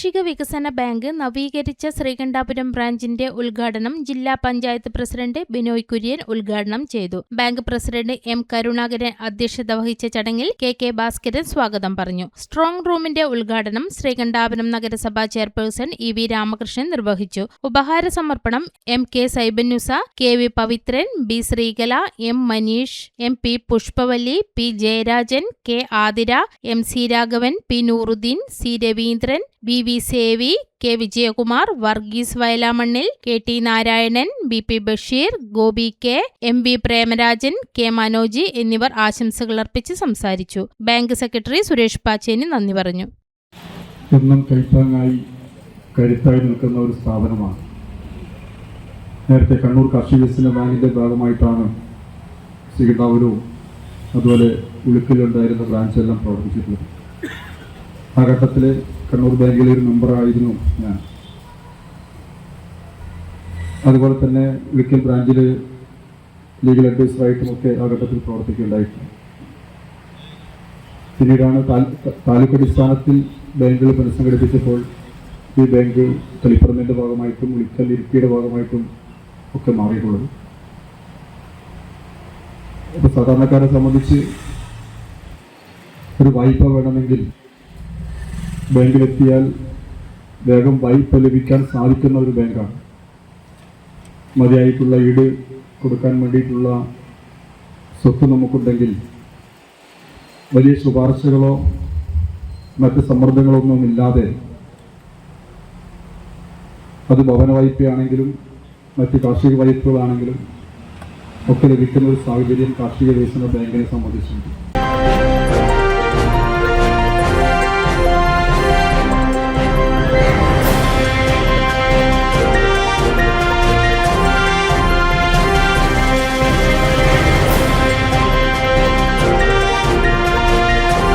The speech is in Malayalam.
കാർഷിക വികസന ബാങ്ക് നവീകരിച്ച ശ്രീകണ്ഠാപുരം ബ്രാഞ്ചിന്റെ ഉദ്ഘാടനം ജില്ലാ പഞ്ചായത്ത് പ്രസിഡന്റ് ബിനോയ് കുര്യൻ ഉദ്ഘാടനം ചെയ്തു. ബാങ്ക് പ്രസിഡന്റ് എം കരുണാകരൻ അധ്യക്ഷത വഹിച്ച ചടങ്ങിൽ കെ ഭാസ്കരൻ സ്വാഗതം പറഞ്ഞു. സ്ട്രോങ് റൂമിന്റെ ഉദ്ഘാടനം ശ്രീകണ്ഠാപുരം നഗരസഭാ ചെയർപേഴ്സൺ ഇ.വി. രാമകൃഷ്ണൻ നിർവഹിച്ചു. ഉപഹാര സമർപ്പണം M K. Saibannusa, K V. Pavithran, B. Sreekala, M. Manish, M P. Pushpavalli, P. Jayarajan, K. Athira, M C. Raghavan, P. Nooruddeen, C. Raveendran, B V. Sevi, K. Vijayakumar, Varghese Vayalamannil, K T. Narayanan, B P. Basheer, Gopi K, M V. Premarajan, K. Manoji എന്നിവർ ആശംസകൾ അർപ്പിച്ച് സംസാരിച്ചു. ബാങ്ക് സെക്രട്ടറി സുരേഷ് പാച്ചേനി നന്ദി പറഞ്ഞു. എന്നും കരുത്തായി നിൽക്കുന്ന ഒരു സ്ഥാപനമാണ്. നേരത്തെ കണ്ണൂർ കാർഷിക വികസന ബാങ്കിന്റെ ഭാഗമായിട്ടാണ് ശ്രീകണ്ഠാപുരവും അതുപോലെ ഉളുക്കിലുണ്ടായിരുന്ന ബ്രാഞ്ചെല്ലാം പ്രവർത്തിച്ചിട്ടുള്ളത്. ആ ഘട്ടത്തിൽ കണ്ണൂർ ബാങ്കിലെ ഒരു മെമ്പറായിരുന്നു ഞാൻ. അതുപോലെ തന്നെ ഉളുക്കൽ ബ്രാഞ്ചിൽ ലീഗൽ അഡ്വൈസറായിട്ടുമൊക്കെ ആ ഘട്ടത്തിൽ പ്രവർത്തിക്കുകയുണ്ടായിട്ടുണ്ട്. പിന്നീടാണ് താലൂക്ക് അടിസ്ഥാനത്തിൽ ബാങ്കുകൾ പുനഃസംഘടിപ്പിച്ചപ്പോൾ ഈ ബാങ്ക് തളിപ്പറമ്പിൻ്റെ ഭാഗമായിട്ടും ഉളിക്കൽ ഇരിപ്പിയുടെ ഭാഗമായിട്ടും ഒക്കെ മാറിയിട്ടുള്ളത്. അപ്പോൾ സാധാരണക്കാരെ സംബന്ധിച്ച് ഒരു വായ്പ വേണമെങ്കിൽ ബാങ്കിലെത്തിയാൽ വേഗം വായ്പ ലഭിക്കാൻ സാധിക്കുന്ന ഒരു ബാങ്കാണ്. മതിയായിട്ടുള്ള ഈട് കൊടുക്കാൻ വേണ്ടിയിട്ടുള്ള സ്വത്ത് നമുക്കുണ്ടെങ്കിൽ വലിയ ശുപാർശകളോ മറ്റ് സമ്മർദ്ദങ്ങളൊന്നും ഇല്ലാതെ അത് ഭവന വായ്പയാണെങ്കിലും മറ്റ് കാർഷിക വായ്പകളാണെങ്കിലും ഒക്കെ ലഭിക്കുന്ന ഒരു സാഹചര്യം കാർഷിക വികസന ബാങ്കിനെ സംബന്ധിച്ചുണ്ട്.